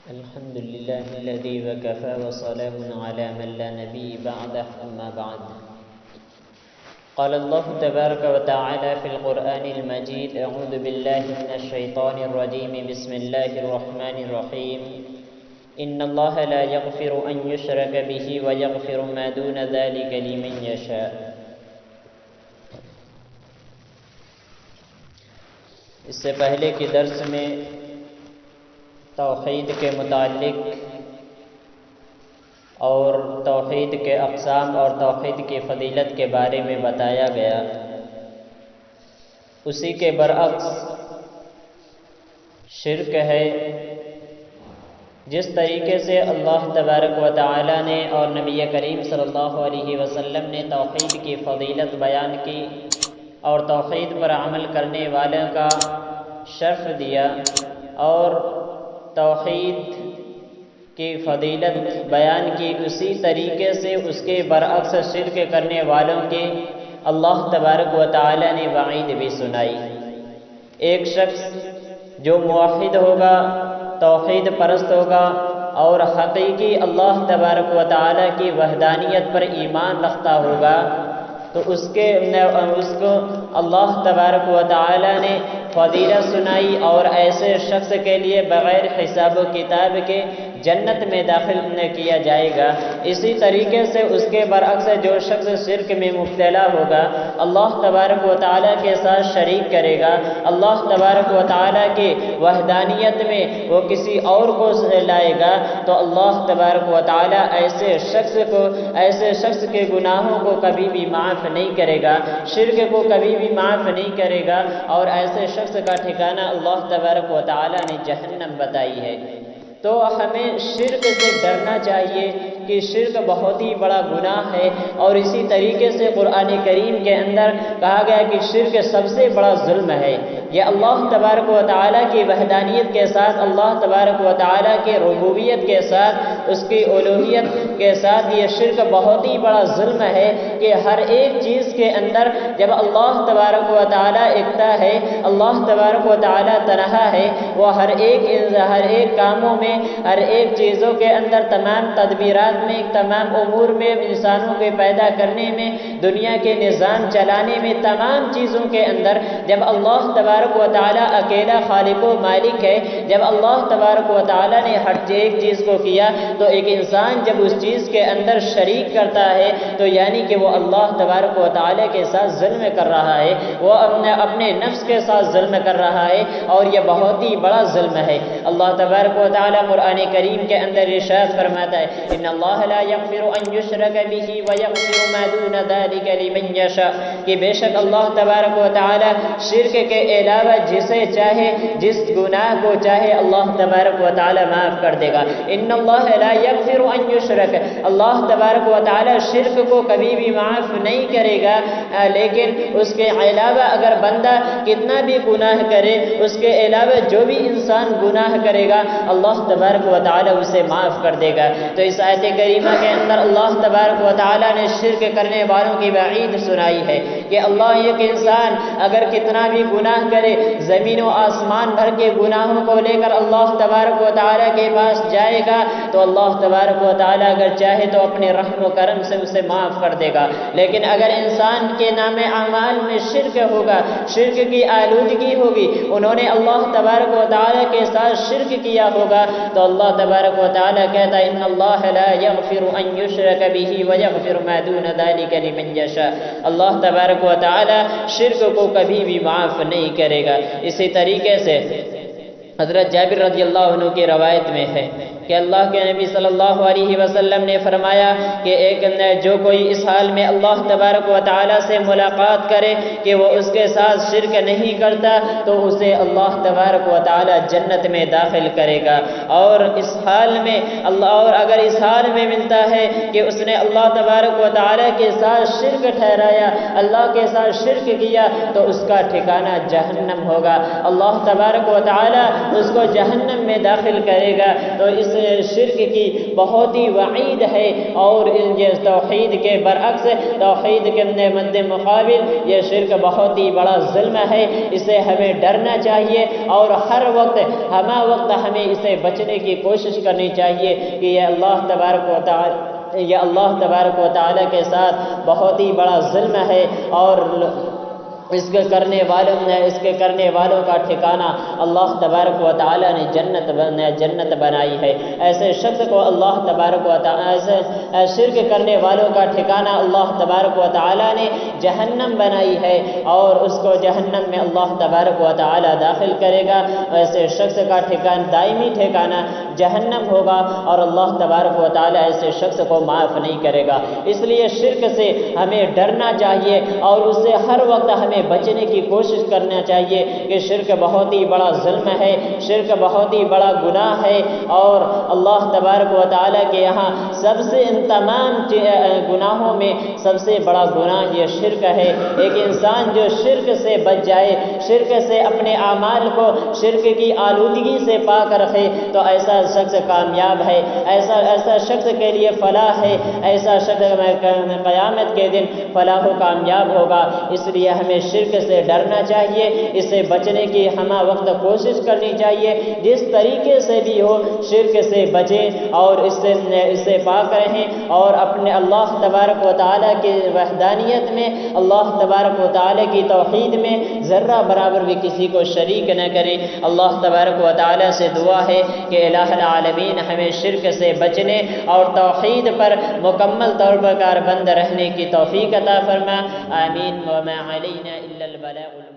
الحمد لله الذي وكفى وسلام على من لا نبي بعده أما بعد. قال الله تبارك وتعالى في القرآن المجيد: أعوذ بالله من الشيطان الرجيم، بسم الله الرحمن الرحيم. إن الله لا يغفر أن يشرك به ويغفر ما دون ذلك لمن يشاء. اس سے پہلے کے درس میں توحید کے متعلق اور توحید کے اقسام اور توحید کی فضیلت کے بارے میں بتایا گیا. اسی کے برعکس شرک ہے. جس طریقے سے اللہ تبارک و تعالی نے اور نبی کریم صلی اللہ علیہ وسلم نے توحید کی فضیلت بیان کی اور توحید پر عمل کرنے والوں کا شرف دیا اور توحید کی فضیلت بیان کی، اسی طریقے سے اس کے برعکس شرک کرنے والوں کے اللہ تبارک و تعالی نے وعید بھی سنائی. ایک شخص جو موحد ہوگا، توحید پرست ہوگا اور حقیقی اللہ تبارک و تعالی کی وحدانیت پر ایمان رکھتا ہوگا تو اس کو اللہ تبارک و تعالی نے فضیلت سنائی اور ایسے شخص کے لیے بغیر حساب و کتاب کے جنت میں داخل کیا جائے گا. اسی طریقے سے اس کے برعکس جو شخص شرک میں مبتلا ہوگا، اللہ تبارک و تعالیٰ کے ساتھ شریک کرے گا، اللہ تبارک و تعالیٰ کی وحدانیت میں وہ کسی اور کو لائے گا، تو اللہ تبارک و تعالیٰ ایسے شخص کے گناہوں کو کبھی بھی معاف نہیں کرے گا، شرک کو کبھی بھی معاف نہیں کرے گا، اور ایسے شخص کا ٹھکانہ اللہ تبارک و تعالیٰ نے جہنم بتائی ہے. تو ہمیں شرک سے ڈرنا چاہیے کہ شرک بہت ہی بڑا گناہ ہے، اور اسی طریقے سے قرآن کریم کے اندر کہا گیا کہ شرک سب سے بڑا ظلم ہے. یہ اللہ تبارک و تعالیٰ کی وحدانیت کے ساتھ، اللہ تبارک و تعالیٰ کی ربوبیت کے ساتھ، اس کی الوہیت کے ساتھ یہ شرک بہت ہی بڑا ظلم ہے کہ ہر ایک چیز کے اندر جب اللہ تبارک و تعالیٰ ایکتا ہے، اللہ تبارک و تعالیٰ تنہا ہے، وہ ہر ایک کاموں میں، ہر ایک چیزوں کے اندر، تمام تدبیرات میں، تمام امور میں، انسانوں کے پیدا کرنے میں، دنیا کے نظام چلانے میں، تمام چیزوں کے اندر جب اللہ تبارک و تعالیٰ اکیلا خالق و مالک ہے، جب اللہ تبارک و تعالیٰ نے ہر ایک چیز کو کیا، تو ایک انسان جب اس چیز کے اندر شریک کرتا ہے تو یعنی کہ وہ اللہ تبارک و تعالیٰ کے ساتھ ظلم کر رہا ہے، وہ اپنے نفس کے ساتھ ظلم کر رہا ہے، اور یہ بہت ہی بڑا ظلم ہے. اللہ تبارک و تعالیٰ قرآن کریم کے اندر ارشاد فرماتا ہے: ان اللہ لا یغفر ان یشرک بہ ویغفر ما دون ذلک لمن یشاء، کہ بے شک اللہ تبارک و تعالیٰ شرک کے علاوہ جسے چاہے، جس گناہ کو چاہے، اللہ تبارک و تعالیٰ معاف کر دے گا. ان اللہ لا یغفر ان یشرک، اللہ تبارک و تعالیٰ شرک کو کبھی بھی معاف نہیں کرے گا، لیکن اس کے علاوہ اگر بندہ کتنا بھی گناہ کرے، اس کے علاوہ جو بھی انسان گناہ کرے گا، اللہ تبارک و تعالیٰ اسے معاف کر دے گا. تو اس آیت کریمہ کے اندر اللہ تبارک و تعالیٰ نے شرک کرنے والوں کی وعید سنائی ہے کہ اللہ ایک انسان اگر کتنا بھی گناہ کرے، زمین و آسمان بھر کے گناہوں کو لے کر اللہ تبارک و تعالیٰ کے پاس جائے گا، تو اللہ تبارک و تعالیٰ اگر چاہے تو اپنے رحم و کرم سے اسے معاف کر دے گا. لیکن اگر انسان کے نام اعمال میں شرک ہوگا، شرک کی آلودگی ہوگی، انہوں نے اللہ تبارک و تعالیٰ کے ساتھ شرک کیا ہوگا، تو اللہ تبارک و تعالیٰ کہتا ہے: ان اللہ لا یغفر ان یشرک بہ ویغفر ما دون ذلک لمن یشاء، اللہ تبارک و تعالیٰ شرک کو کبھی بھی معاف نہیں کرے گا. اسی طریقے سے حضرت جابر رضی اللہ عنہ کی روایت میں ہے کہ اللہ کے نبی صلی اللہ علیہ وسلم نے فرمایا کہ جو کوئی اس حال میں اللہ تبارک و تعالیٰ سے ملاقات کرے کہ وہ اس کے ساتھ شرک نہیں کرتا، تو اسے اللہ تبارک و تعالیٰ جنت میں داخل کرے گا. اور اس حال میں اگر اس حال میں ملتا ہے کہ اس نے اللہ تبارک و تعالیٰ کے ساتھ شرک ٹھہرایا، اللہ کے ساتھ شرک کیا، تو اس کا ٹھکانہ جہنم ہوگا. اللہ تبارک و تعالیٰ اس کو جہنم میں داخل کرے گا. تو اس شرک کی بہت ہی وعید ہے، اور یہ توحید کے برعکس، توحید کے مد مقابل یہ شرک بہت ہی بڑا ظلم ہے۔ اسے ہمیں ڈرنا چاہیے، اور ہر وقت ہمہ وقت ہمیں اسے بچنے کی کوشش کرنی چاہیے کہ یہ اللہ تبارک و تعالی کے ساتھ بہت ہی بڑا ظلم ہے، اور اس کے کرنے والوں کا ٹھکانہ اللہ تبارک و تعالی نے جنت بنائی ہے۔ ایسے شخص کو اللہ تبارک و تعالی، شرک کرنے والوں کا ٹھکانہ اللہ تبارک و تعالی نے جہنم بنائی ہے، اور اس کو جہنم میں اللہ تبارک و تعالی داخل کرے گا۔ ایسے شخص کا دائمی ٹھکانہ جہنم ہوگا، اور اللہ تبارک و تعالی ایسے شخص کو معاف نہیں کرے گا۔ اس لیے شرک سے ہمیں ڈرنا چاہیے، اور اس سے ہر وقت ہمیں بچنے کی کوشش کرنا چاہیے کہ شرک بہت ہی بڑا ظلم ہے، شرک بہت ہی بڑا گناہ ہے، اور اللہ تبارک و تعالی کے یہاں سب سے ان تمام گناہوں میں سب سے بڑا گناہ یہ شرک ہے۔ ایک انسان جو شرک سے بچ جائے، شرک سے اپنے اعمال کو شرک کی آلودگی سے پاک رکھے، تو ایسا شخص کامیاب ہے، ایسا شخص کے لیے فلاح ہے، ایسا شخص قیامت کے دن فلاح و کامیاب ہوگا۔ اس لیے ہمیں شرک سے ڈرنا چاہیے، اس سے بچنے کی ہمہ وقت کوشش کرنی چاہیے، جس طریقے سے بھی ہو شرک سے بچیں، اور اس سے پاک رہیں، اور اپنے اللہ تبارک و تعالیٰ کی وحدانیت میں، اللہ تبارک و تعالیٰ کی توحید میں ذرہ برابر بھی کسی کو شریک نہ کریں۔ اللہ تبارک و تعالیٰ سے دعا ہے کہ الہ العالمین ہمیں شرک سے بچنے اور توحید پر مکمل طور پر کاربند رہنے کی توفیق عطا فرما۔ آمین۔ وما علینا الا البلاغ۔